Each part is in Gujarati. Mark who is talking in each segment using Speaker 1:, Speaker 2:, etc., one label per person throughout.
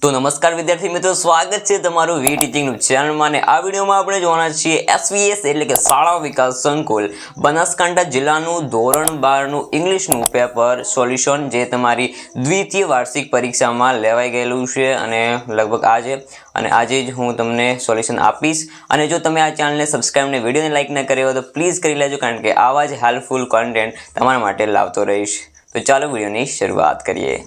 Speaker 1: તો નમસ્કાર વિદ્યાર્થી મિત્રો, સ્વાગત છે તમારું વી ટીચિંગનું ચેનલમાં. અને આ વિડીયોમાં આપણે જોવાના છીએ એસવીએસ એટલે કે શાળા વિકાસ સંકુલ બનાસકાંઠા જિલ્લાનું ધોરણ 12નું ઇંગ્લિશનું પેપર સોલ્યુશન, જે તમારી દ્વિતીય વાર્ષિક પરીક્ષામાં લેવાઈ ગયેલું છે અને લગભગ આજે જ હું તમને સોલ્યુશન આપીશ. અને જો તમે આ ચેનલને સબસ્ક્રાઈબ અને વિડીયોને લાઇક ન કર્યો હોય તો પ્લીઝ કરી લેજો, કારણ કે આવા જ હેલ્પફુલ કન્ટેન્ટ તમારા માટે લાવતો રહીશ. તો ચાલો વિડીયોની શરૂઆત કરીએ.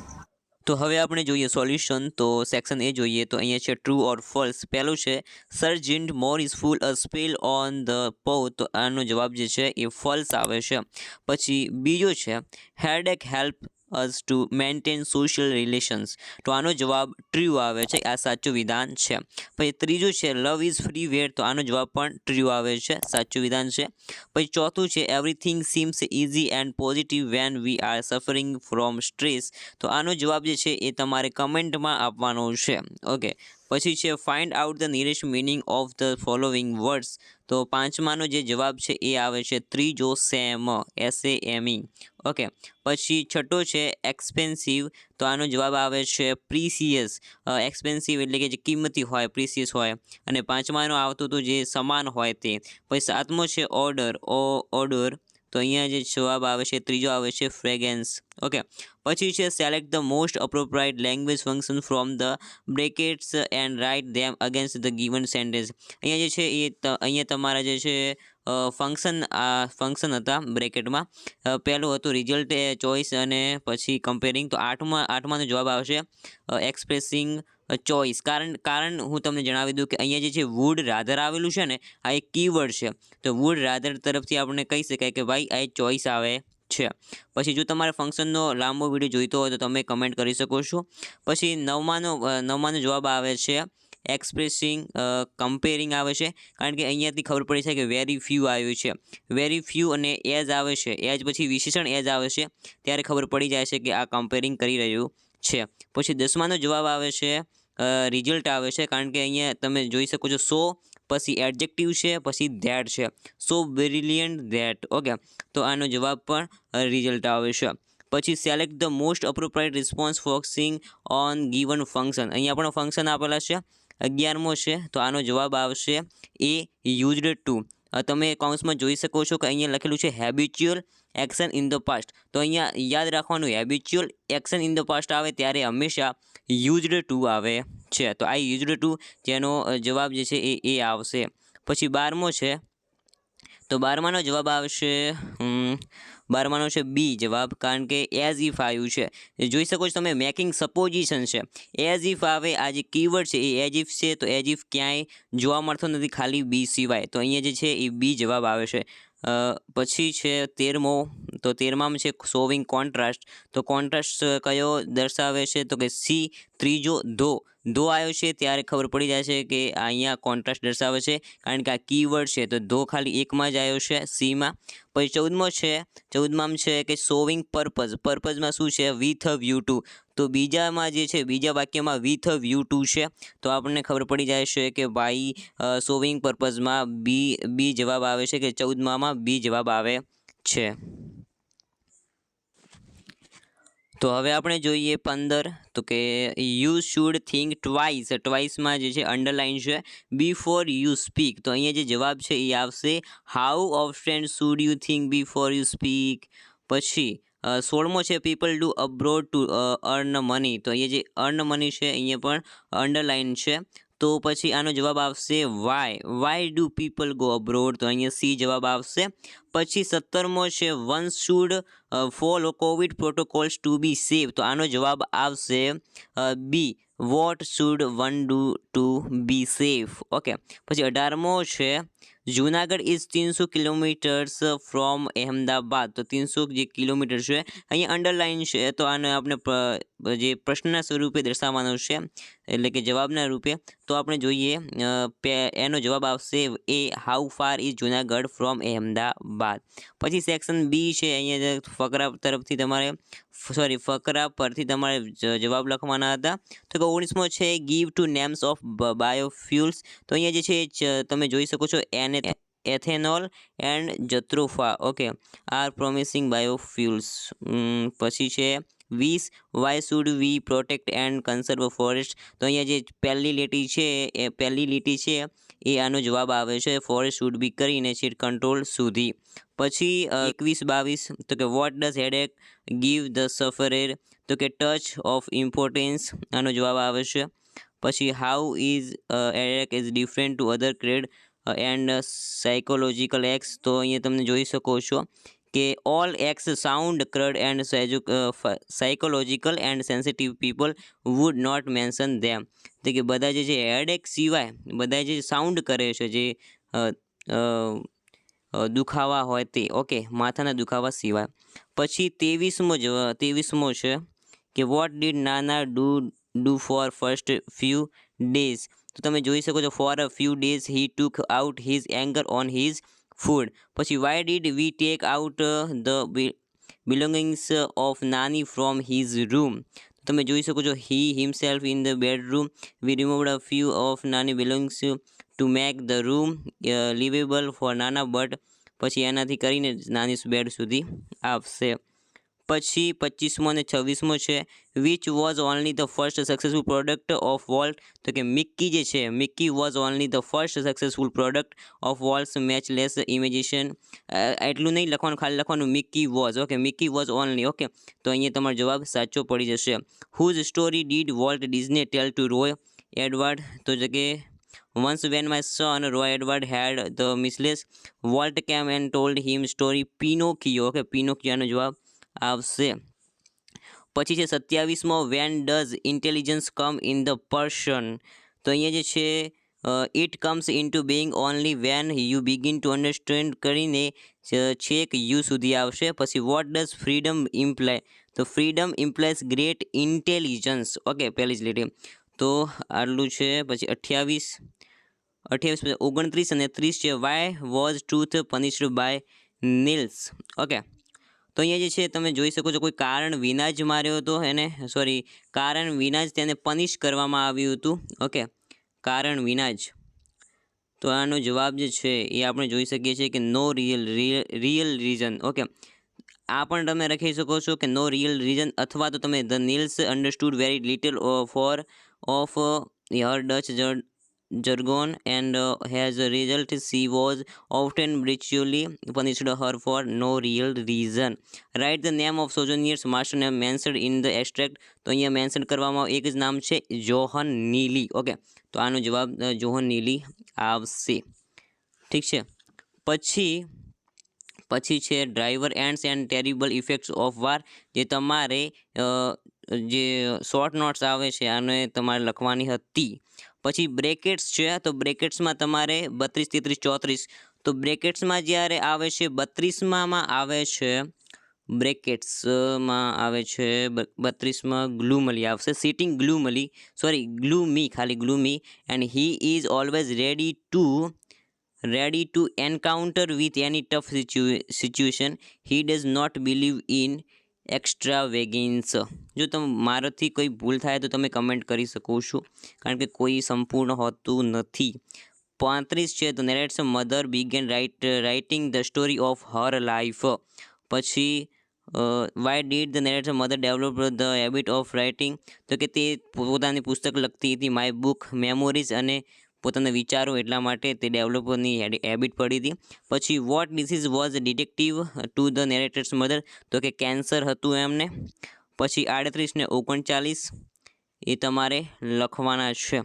Speaker 1: તો હવે આપણે જોઈએ સોલ્યુશન. તો સેક્શન એ જોઈએ તો અહીંયા છે ટ્રુ ઓર ફોલ્સ. પહેલું છે sir jinned more is full a spell on the paw, તો આનો જવાબ જે છે એ ફોલ્સ આવે છે. પછી બીજો છે headache help us to maintain social relations, તો આનો જવાબ ટ્રુ આવે છે, આ સાચું વિધાન છે. પછી ત્રીજું છે લવ ઇઝ ફ્રી વેર, તો આનો જવાબ પણ ટ્રુ આવે છે, સાચું વિધાન છે. પછી ચોથું છે everything seems easy and positive when we are suffering from stress, તો આનો જવાબ જે છે એ તમારે કમેન્ટમાં આપવાનો છે. ઓકે. પછી છે find out the nearest meaning of the following words, તો પાંચમાનો જે જવાબ છે એ આવે છે ત્રીજો સેમ, SAME. ઓકે. પછી છઠ્ઠો છે એક્સપેન્સિવ, તો આનો જવાબ આવે છે પ્રીસિયસ. એક્સપેન્સિવ એટલે કે જે કિંમતી હોય, પ્રીસિયસ હોય. અને પાંચમાનો આવતું હતું જે સમાન હોય તે. પછી સાતમો છે ઓર્ડર, તો અહીંયા જે જવાબ આવે છે ત્રીજો આવે છે ફ્રેગ્રન્સ. ઓકે. પછી છે select the most appropriate language function from the brackets and write them against the given sentence. અહીંયા જે છે એ અહીંયા તમારા જે છે ફંક્શન હતા બ્રેકેટમાં. પહેલું હતું રિઝલ્ટ ચોઇસ અને પછી કમ્પેરિંગ. તો આઠમાનો જવાબ આવશે એક્સપ્રેસિંગ ચોઇસ. કારણ હું તમને જણાવી દઉં કે અહીંયા જે છે વુડ રાધર આવેલું છે ને, આ એક કીવર્ડ છે. તો વુડ રાધર તરફથી આપણે કહી શકાય કે ભાઈ આ એક ચોઇસ આવે છે. પછી જો તમારે ફંક્શનનો લાંબો વિડીયો જોઈતો હોય તો તમે કમેન્ટ કરી શકો છો. પછી નવમાનો જવાબ આવે છે એક્સપ્રેસિંગ કમ્પેરિંગ આવે છે, કારણ કે અહીંયાથી ખબર પડી છે કે વેરી ફ્યુ આવ્યું છે. વેરી ફ્યુ અને એઝ આવે છે, એઝ પછી વિશેષણ એઝ આવે છે, ત્યારે ખબર પડી જાય છે કે આ કમ્પેરિંગ કરી રહ્યું છે. પછી દસમાનો જવાબ આવે છે રિઝલ્ટ આવે છે, કારણ કે અહીંયા તમે જોઈ શકો છો સો, પછી એડજેક્ટિવ છે, પછી ધેટ છે, સો બ્રિલિયન્ટ ધેટ. ઓકે. તો આનો જવાબ પણ રિઝલ્ટ આવે છે. પછી select the most appropriate response focusing on given function, અહીંયા પણ ફંક્શન આપેલા છે. 11મો છે, તો આનો જવાબ આવશે એ યુઝડ ટુ. તમે કૌંસમાં જોઈ શકો છો કે અહીંયા લખેલું છે habitual action in the past, તો અહીંયા યાદ રાખવાનું habitual action in the past આવે ત્યારે હંમેશા યુઝડ ટુ આવે છે. તો આ યુઝડ ટુ જેનો જવાબ જે છે એ આવશે. પછી 12મો છે, તો 12માનો જવાબ આવશે 12માનો છે બી જવાબ, કારણ કે એઝ ઇફ આવ્યું છે. જોઈ શકો છો તમે મેકિંગ સપોઝિશન છે. એઝ ઇફ આવે, આ જે કીવર્ડ છે એ એઝ ઇફ છે, તો એઝ ઇફ ક્યાંય જોવા મળતો નથી ખાલી બી સિવાય, તો અહીંયા જે છે એ બી જવાબ આવે છે. પછી છે 13મો, તો 13મામાં છે શોવિંગ કોન્ટ્રાસ્ટ, તો કોન્ટ્રાસ્ટ કયો દર્શાવે છે તો કે સી, ત્રીજો ધો આવ્યો છે ત્યારે ખબર પડી જાય છે કે અહીંયા કોન્ટ્રાસ્ટ દર્શાવે છે, કારણ કે આ કીવર્ડ છે. તો ધો ખાલી એકમાં જ આવ્યો છે, સીમાં. પછી 14મામાં છે કે શોવિંગ પર્પઝમાં શું છે વિથ વ્યૂ ટુ, તો બીજામાં જે છે બીજા વાક્યમાં વિથ વ્યૂ ટુ છે, તો આપણને ખબર પડી જાય છે કે ભાઈ શોવિંગ પર્પઝમાં બી જવાબ આવે છે, કે 14મામાં બી જવાબ આવે છે. તો હવે આપણે જોઈએ 15, તો કે યુ શુડ થિંક ટ્વાઇસમાં જે છે અંડરલાઇન છે બિફોર યુ સ્પીક, તો અહીંયા જે જવાબ છે એ આવશે how often should you think before you speak. પછી 16મો છે people do abroad to earn money, તો અહીંયા જે અર્ન મની છે અહીંયા પણ અંડરલાઇન છે. તો પછી આનો જવાબ આવશે why do people go abroad, તો અહીંયા સી જવાબ આવશે. પછી 17મો છે one should follow covid protocols to be safe, તો આનો જવાબ આવશે B what should one do to be safe. Okay. પછી 18મો છે Junagadh is 300 kilometres from Ahmedabad, તો 300 જે કિલોમીટર છે અહીંયા અંડરલાઇન છે, તો આને આપણે જે પ્રશ્નના સ્વરૂપે દર્શાવવાનો છે, એટલે કે જવાબના રૂપે. તો આપણે જોઈએ એનો જવાબ આવશે A how far is Junagadh from Ahmedabad. પછી સેક્શન બી છે, અહીંયા ફકરા પરથી તમારે જવાબ લખવાના હતા. તો કે 19મો છે give two names of biofuels, તો અહીંયા જે છે તમે જોઈ શકો છો ethanol and jatropha. Okay. Are promising biofuels. પછી છે 20 why should we protect and conserve forest. તો અહીંયા જે પહેલી લીટી છે એ આનો જવાબ આવે છે ફોરેસ્ટ શુડ બી કરીને છે કંટ્રોલ સુધી. પછી 21-22 તો કે what does headache give the sufferer, તો કે ટચ ઓફ ઇમ્પોર્ટન્સ આનો જવાબ આવે છે. પછી how is headache is different to other crude and psychological aches. તો અહીંયા તમે જોઈ શકો છો કે all aches sound crude and psychological and sensitive people would not mention them. તો કે બધા જે છે હેડેક સિવાય બધા જે સાઉન્ડ કરે છે જે દુખાવા હોય તે, ઓકે, માથાના દુખાવા સિવાય. પછી 23મો છે કે what did Nana do for first few days. તો તમે જોઈ શકો છો for a few days he took out his anger on his food. પછી why did we take out the belongings of Nani from his room. તમે જોઈ શકો છો he himself in the bedroom we removed a few of Nani belongings to make the room liveable for Nana, but પછી એનાથી કરીને નાની બેડ સુધી આવશે. પછી 25મો અને 26મો છે which was only the first successful product of Walt. તો કે Mickey was only the first successful product of Walt's matchless imagination. એટલું નહીં લખવાનું, ખાલી લખવાનું Mickey was, okay, Mickey was only, okay. તો અહીંયા તમારો જવાબ સાચો પડી જશે. Whose story did Walt Disney tell to Roy Edward. તો કે once when my son Roy Edward had the measles, Walt came and told him story Pinocchio. Okay, Pinocchio નો જવાબ આવશે. પછી છે 27મો when does intelligence come in the person. તો અહીંયા જે છે it comes into being only when you begin to understand કરીને છેક યુ સુધી આવશે. પછી what does freedom imply. તો freedom implies great intelligence. Okay, પહેલી જ લીટી. તો આટલું છે. પછી 28 29 અને 30 છે why was truth punished by Nils. Okay, તો અહીંયા જે છે તમે જોઈ શકો છો કોઈ કારણ વિના જ માર્યો હતો કારણ વિના જ તેને પનિશ કરવામાં આવ્યું હતું. ઓકે, કારણ વિના જ. તો આનો જવાબ જે છે એ આપણે જોઈ શકીએ છીએ કે નો રિયલ રીઝન. ઓકે, આ પણ તમે લખી શકો છો કે નો રિયલ રીઝન, અથવા તો તમે the Nils understood very little for of her Dutch jargon and as a result she was often brutally punished her for no real reason. Write the name of sojourner's master name mentioned in the extract. તો અહીંયા મેન્શન કરવામાં એક જ નામ છે જોહન નીલી. ઓકે, તો આનો જવાબ જોહન નીલી આવશે. ઠીક છે. પછી છે driver ends and terrible effects of war. જે તમારે જે શોર્ટ નોટ્સ આવે છે આને તમારે લખવાની હતી. પછી બ્રેકેટ્સ છે, તો બ્રેકેટ્સમાં તમારે 32, 33, 34. તો બ્રેકેટ્સમાં જ્યારે આવે છે 32માં આવે છે બ્રેકેટ્સમાં આવે છે 32માં ગ્લુમલી આવશે. સિટિંગ ગ્લુમી ખાલી gloomy and he is always ready to encounter with any tough situation. He does not believe in extravagance. જો મારાથી કોઈ ભૂલ થાય તો તમે કમેન્ટ કરી શકો છો, કારણ કે કોઈ સંપૂર્ણ હોતું નથી. 35 છે તો narrator's mother began writing the story of her life. પછી why did the narrator's mother develop the habit of writing. તો કે તે પોતાની પુસ્તક લખતી હતી, માય બુક મેમોરીઝ, અને પોતાના વિચારો, એટલા માટે તે ડેવલપરની હેબિટ પડી હતી. પછી what disease was detective to the narrator's mother. તો કે કેન્સર હતું એમને. પછી 38 ને 39 એ તમારે લખવાના છે.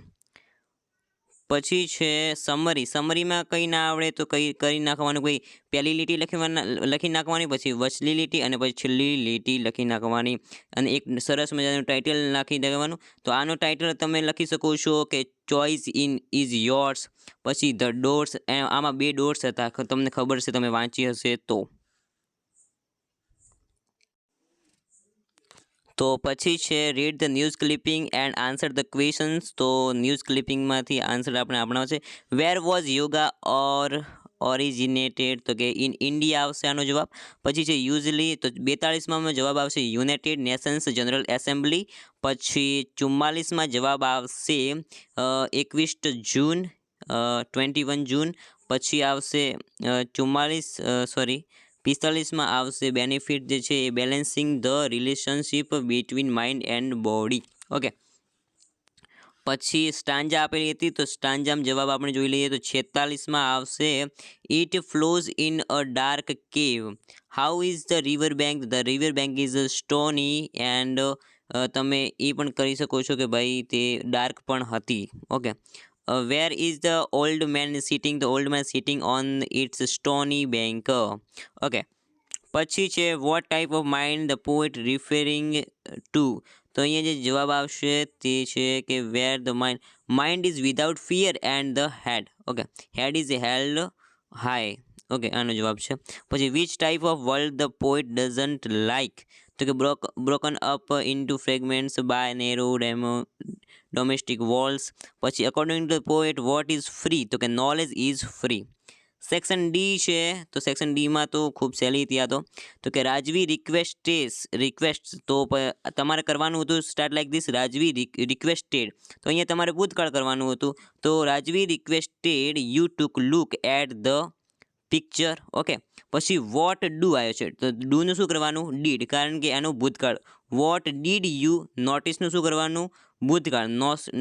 Speaker 1: પછી છે સમરીમાં કંઈ ના આવડે તો કરી નાખવાનું, કોઈ પહેલી લીટી લખી નાખવાની, પછી વચલી લીટી અને પછી છેલ્લી લીટી લખી નાખવાની, અને એક સરસ મજાનું ટાઇટલ નાખી દેવાનું. તો આનો ટાઇટલ તમે લખી શકો છો કે ચોઇસ ઇઝ યોર્સ. પછી ધ ડોર્સ, આમાં 2 ડોર્સ હતા, તમને ખબર છે, તમે વાંચી હશે તો. તો પછી છે read the news clipping and answer the questions. તો ન્યૂઝ ક્લિપિંગમાંથી આન્સર આપણે આપણા છે વેર વોઝ યોગા ઓરિજિનેટેડ. તો કે ઇન ઇન્ડિયા આવશે આનો જવાબ. પછી છે યુઝલી, તો 42માં જવાબ આવશે યુનાઇટેડ નેશન્સ જનરલ એસેમ્બલી. પછી 44માં જવાબ આવશે 21 જૂન. પછી આવશે 45 45માં આવશે બેનિફિટ જે છે એ balancing the relationship between mind and body. Okay, પછી સ્ટાન્જા આપેલી હતી તો સ્ટાન્જામાં જવાબ આપણે જોઈ લઈએ તો 46માં આવશે it flows in a dark cave. How is the river bank? The river bank is stony and તમે એ પણ કરી શકો છો કે ભાઈ તે ડાર્ક પણ હતી. Okay, where is the old man sitting? The old man sitting on its stony bank. Okay, પછી છે what type of mind the poet referring to? તો અહીંયા જે જવાબ આવશે તે છે કે where the mind is without fear and the head. Okay, head is held high. Okay, આનો જવાબ છે. પછી which type of world the poet doesn't like? તો કે broken up into ફ્રેગમેન્ટ્સ by narrow domestic walls. પછી according to the poet what is free? તો કે knowledge is free. Section D છે તો સેક્શન ડીમાં તો ખૂબ સહેલી હતી તો કે રાજવી રિક્વેસ્ટ તો તમારે કરવાનું હતું start like this Rajvi requested. તો અહીંયા તમારે ભૂતકાળ કરવાનું હતું તો Rajvi requested you took look at the picture. Okay, પછી વોટ ડુ આવ્યો છે તો ડુનું શું કરવાનું? ડીડ, કારણ કે એનું ભૂતકાળ. વોટ ડીડ યુ નોટિસનું શું કરવાનું? ભૂતકાળ.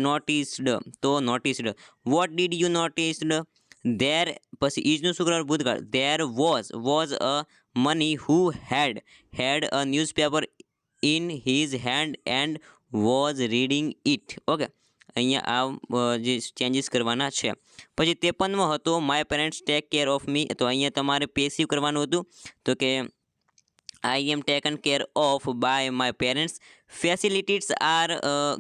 Speaker 1: નોટિસ્ડ તો noticed. What did you noticed? There, પછી ઇઝનું શું કરવાનું? ભૂતકાળ. There was a money who had a newspaper in his hand and was reading it. Okay, અહીંયા આ જે ચેન્જીસ કરવાના છે. પછી 53મો હતો my parents take care of me. તો અહીંયા તમારે પેસિવ કરવાનું હતું તો કે I am taken care of by my parents. Facilities are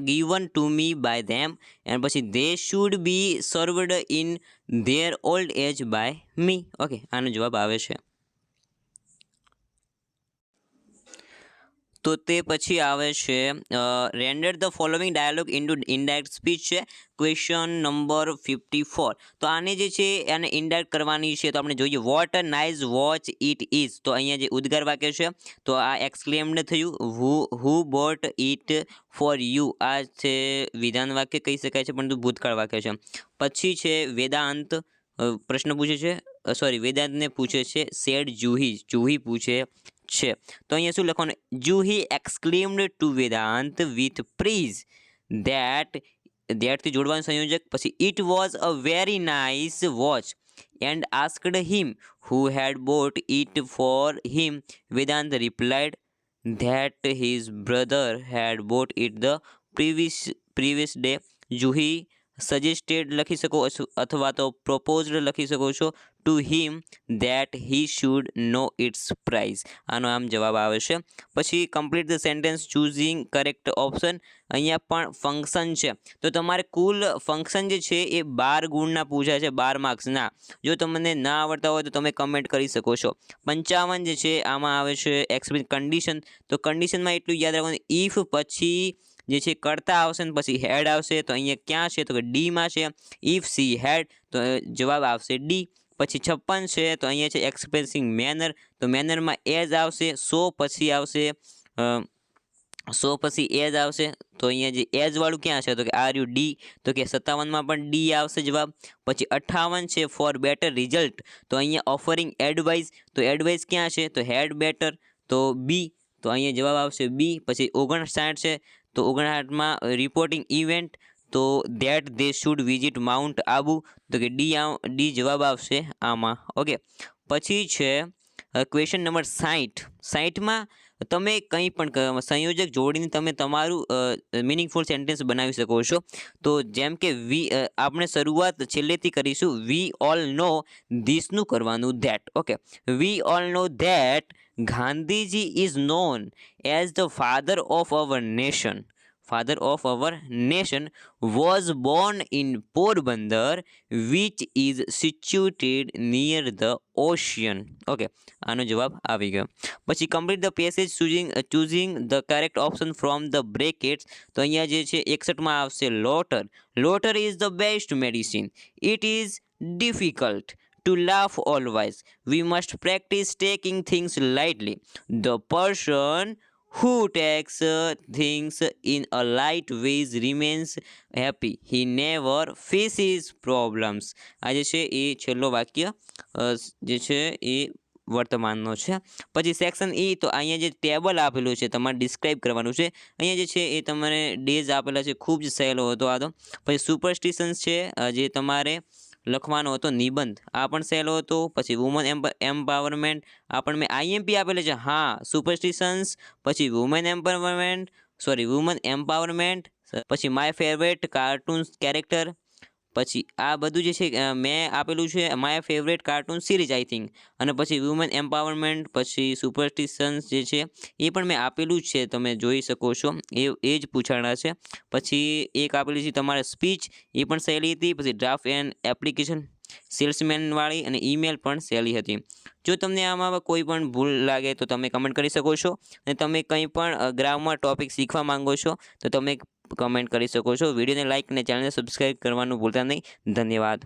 Speaker 1: given to me by them. And પછી they should be served in their old age by me. Okay, આનો જવાબ આવે છે. તો તે પછી આવે છે render the following dialog into indirect speech છે ક્વેશ્ચન નંબર 54. તો આને જે છે એને ઇનડાયરેક્ટ કરવાની છે તો આપણે જોઈએ what a nice watch it is. તો અહીંયા જે ઉદ્ગાર વાક્ય છે તો આ એક્સક્લેમ્ડ થયું. હુ બોટ ઇટ ફોર યુ આ છે વિધાન વાક્ય કહી શકાય છે પરંતુ ભૂતકાળ વાક્ય છે. પછી છે વેદાંત પ્રશ્ન પૂછે છે વેદાંતને પૂછે છે સેડ જુહી પૂછે છે તો અહીંયા શું લખવાનું? Juhi exclaimed to Vedant with praise ધેટથી જોડવાનું સંયોજક. પછી it was a very nice watch and asked him who had bought it for him. Vedant replied that his brother had bought it the previous day. Juhi suggested લખી શકો અથવા તો પ્રોપોઝડ લખી શકો છો to him that he should know its price. આનો આમ જવાબ આવે છે. પછી complete the sentence choosing correct option. અહીંયા પણ ફંક્શન છે તો તમારે કુલ ફંક્શન જે છે એ 12 ગુણના પૂછાય છે, 12 માર્ક્સના. જો તમને ના આવડતા હોય તો તમે કમેન્ટ કરી શકો છો. 55 જે છે આમાં આવે છે એક્સપ્રેસ કન્ડિશન. તો કન્ડિશનમાં એટલું યાદ રાખવાનું ઇફ પછી જે છે કરતા આવશે ને પછી હેડ આવશે. તો અહીંયા ક્યાં છે તો કે ડીમાં છે. ઇફ સી હેડ તો જવાબ આવશે ડી. પછી 56 છે તો અહીંયા છે એક્સપ્રેસિંગ મેનર. તો મેનરમાં એઝ આવશે. સો પછી એઝ આવશે. તો અહીંયા જે એઝ વાળું ક્યાં છે તો કે આર યુ ડી. તો કે 57માં પણ ડી આવશે જવાબ. પછી 58 છે ફોર બેટર રિઝલ્ટ. તો અહીંયા ઓફરિંગ એડવાઇસ. તો એડવાઇસ ક્યાં છે તો હેડ બેટર તો બી. તો અહીંયા જવાબ આવશે બી. પછી 59 છે તો 59માં રિપોર્ટિંગ ઇવેન્ટ તો that they should visit mount Abu. તો કે ડી જવાબ આવશે આમાં. ઓકે, પછી છે ક્વેશ્ચન નંબર 60માં તમે કંઈ પણ સંયોજક જોડીને તમે તમારું મિનિંગફુલ સેન્ટેન્સ બનાવી શકો છો. તો જેમ કે આપણે શરૂઆત છેલ્લેથી કરીશું. વી ઓલ નો ધીસનું કરવાનું that. Okay, we all know that Gandhiji is known as the father of our nation was born in Porbandar which is situated near the ocean. Okay, આનો જવાબ આવી ગયો. પછી complete the passage choosing the correct option from the brackets. તો અહીંયા જે છે 61માં આવશે lotter is the best medicine. It is difficult to laugh always. We must practice taking things lightly. The person who takes things in a light way remains happy. He never faces problems. આ જે છે એ છેલ્લો વાક્ય જે છે એ વર્તમાનનો છે. પછી સેક્શન ઈ તો અહીંયા જે ટેબલ આપેલું છે તમારે ડિસ્ક્રાઇબ કરવાનું છે. અહીંયા જે છે એ તમારે ડેઝ આપેલા છે, ખૂબ જ સહેલો હતો આ તો. પછી સુપરસ્ટિશન્સ છે જે તમારે લખવાનો હતો નિબંધ, આ પણ સહેલો હતો. પછી વુમન એમ્પાવરમેન્ટ, આ પણ મેં આઈએમપી આપેલું છે. હા, સુપરસ્ટિશન્સ, પછી વુમન એમ્પાવરમેન્ટ, પછી માય ફેવરેટ કાર્ટૂન કેરેક્ટર, પછી આ બધું જે છે મેં આપેલું છે my favourite cartoon series I think, અને પછી વુમન એમ્પાવરમેન્ટ, પછી સુપરસ્ટિશન્સ જે છે એ પણ મેં આપેલું જ છે, તમે જોઈ શકો છો. એ જ પૂછાણા છે. પછી એક આપેલી છે તમારે સ્પીચ, એ પણ સહેલી હતી. પછી ડ્રાફ્ટ એન્ડ એપ્લિકેશન, સેલ્સમેનવાળી, અને ઈમેલ પણ સહેલી હતી. જો તમને આમાં કોઈ પણ ભૂલ લાગે તો તમે કમેન્ટ કરી શકો છો, અને તમે કંઈ પણ ગ્રામર ટોપિક શીખવા માંગો છો તો તમે કમેન્ટ કરી શકો છો. વિડીયોને લાઇક અને ચેનલને સબસ્ક્રાઈબ કરવાનું ભૂલતા નહીં. ધન્યવાદ.